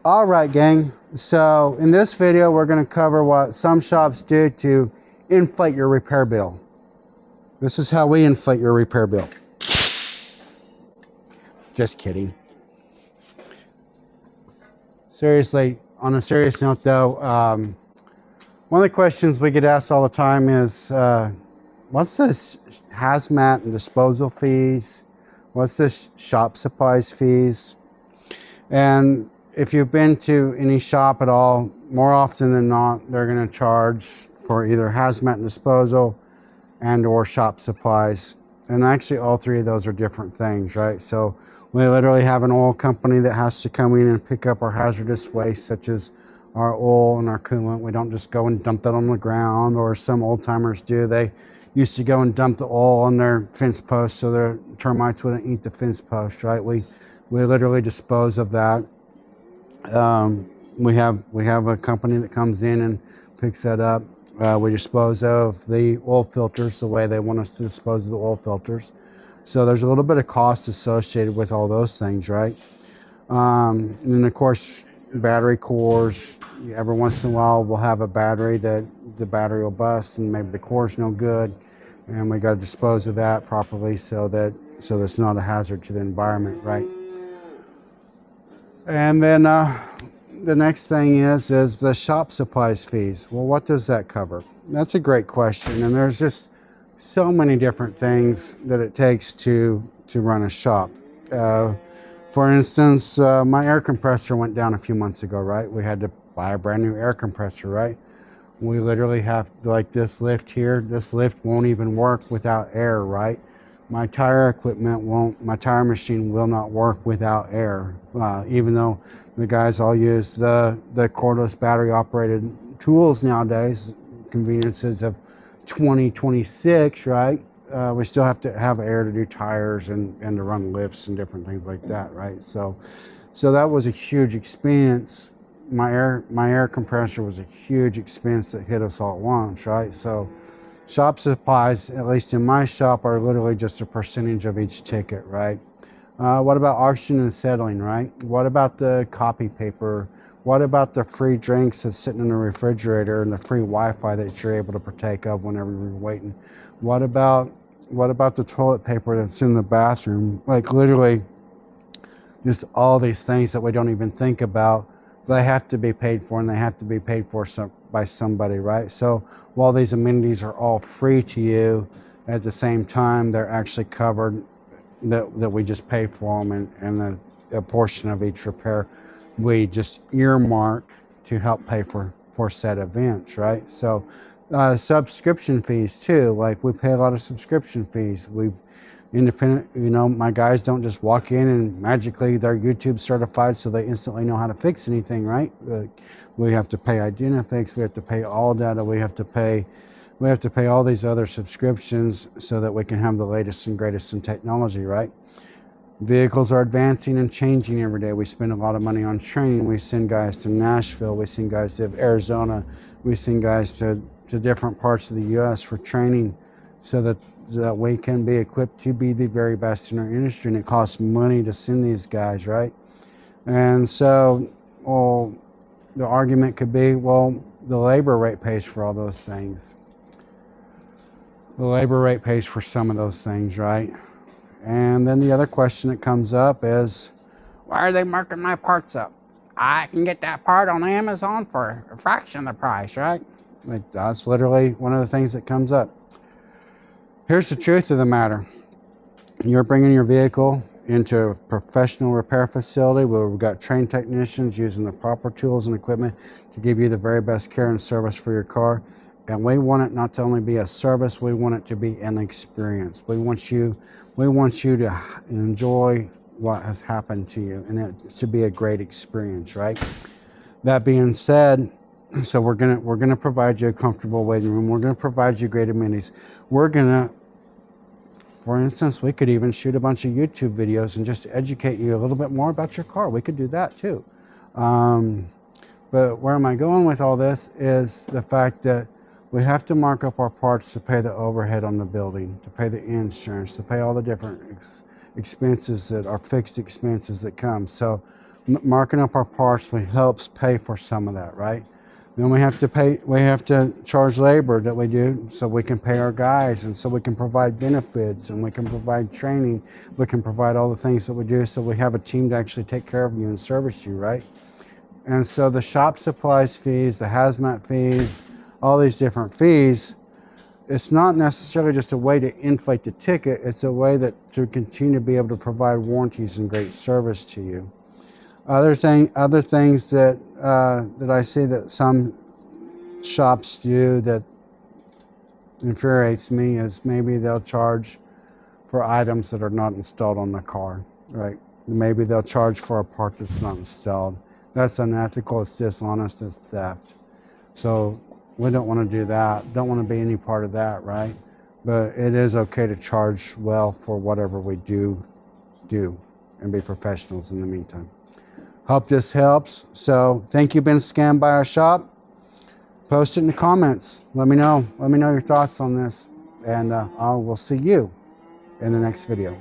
All right, gang. So in this video, we're going to cover what some shops do to inflate your repair bill. This is how we inflate your repair bill. Just kidding. Seriously, on a serious note though, one of the questions we get asked all the time is, what's this hazmat and disposal fees? What's this shop supplies fees? And if you've been to any shop at all, more often than not, they're going to charge for either hazmat and disposal and or shop supplies. And actually all three of those are different things, right? So we literally have an oil company that has to come in and pick up our hazardous waste, such as our oil and our coolant. We don't just go and dump that on the ground, or some old timers do. They used to go and dump the oil on their fence post so their termites wouldn't eat the fence post, right? We literally dispose of that. We have a company that comes in and picks that up. We dispose of the oil filters the way they want us to dispose of the oil filters. So there's a little bit of cost associated with all those things, right? And then of course, battery cores. Every once in a while, we'll have a battery that the battery will bust and maybe the core's no good, and we got to dispose of that properly so that's not a hazard to the environment, right? And then the next thing is the shop supplies fees. Well, what does that cover? That's a great question, and there's just so many different things that it takes to run a shop. For instance, my air compressor went down a few months ago, right? We had to buy a brand new air compressor, right? We literally have, like this lift here, this lift won't even work without air, right? My tire equipment won't, my tire machine will not work without air. Even though the guys all use the cordless battery operated tools nowadays, conveniences of 2026, right? We still have to have air to do tires and to run lifts and different things like that, right? So that was a huge expense. My air compressor was a huge expense that hit us all at once, right? So shop supplies, at least in my shop, are literally just a percentage of each ticket, right? What about oxygen and acetylene, right? What about the copy paper? What about the free drinks that's sitting in the refrigerator and the free Wi-Fi that you're able to partake of whenever you're waiting? What about the toilet paper that's in the bathroom? Like literally just all these things that we don't even think about. They have to be paid for, and they have to be paid for by somebody, right? So while these amenities are all free to you, at the same time, they're actually covered, that we just pay for them, and a portion of each repair we just earmark to help pay for said events, right? So subscription fees too, like we pay a lot of subscription fees. We independent, my guys don't just walk in and magically they're YouTube certified so they instantly know how to fix anything, right? We have to pay Identifix, we have to pay AllData, we have to pay all these other subscriptions so that we can have the latest and greatest in technology, right? Vehicles are advancing and changing every day. We spend a lot of money on training. We send guys to Nashville, we send guys to Arizona, we send guys to different parts of the US for training so that we can be equipped to be the very best in our industry, and it costs money to send these guys, right? And so, well, the argument could be, well, the labor rate pays for all those things. The labor rate pays for some of those things, right? And then the other question that comes up is, why are they marking my parts up? I can get that part on Amazon for a fraction of the price, right? Like, that's literally one of the things that comes up. Here's the truth of the matter. You're bringing your vehicle into a professional repair facility where we've got trained technicians using the proper tools and equipment to give you the very best care and service for your car. And we want it not to only be a service, we want it to be an experience. We want you to enjoy what has happened to you, and it should be a great experience, right? That being said, so we're gonna provide you a comfortable waiting room. We're gonna provide you great amenities. For instance, we could even shoot a bunch of YouTube videos and just educate you a little bit more about your car. We could do that too. But where am I going with all this is the fact that we have to mark up our parts to pay the overhead on the building, to pay the insurance, to pay all the different expenses that are fixed expenses that come. So marking up our parts helps pay for some of that, right? Then we have to charge labor that we do so we can pay our guys, and so we can provide benefits, and we can provide training. We can provide all the things that we do so we have a team to actually take care of you and service you, right? And so the shop supplies fees, the hazmat fees, all these different fees, it's not necessarily just a way to inflate the ticket, it's a way to continue to be able to provide warranties and great service to you. Other things that I see that some shops do that infuriates me is maybe they'll charge for items that are not installed on the car, right? Maybe they'll charge for a part that's not installed. That's unethical, it's dishonest, it's theft. So we don't want to do that, don't want to be any part of that, right? But it is okay to charge well for whatever we do and be professionals in the meantime. Hope this helps. So thank you, been scammed by our shop. Post it in the comments. Let me know your thoughts on this, and I will see you in the next video.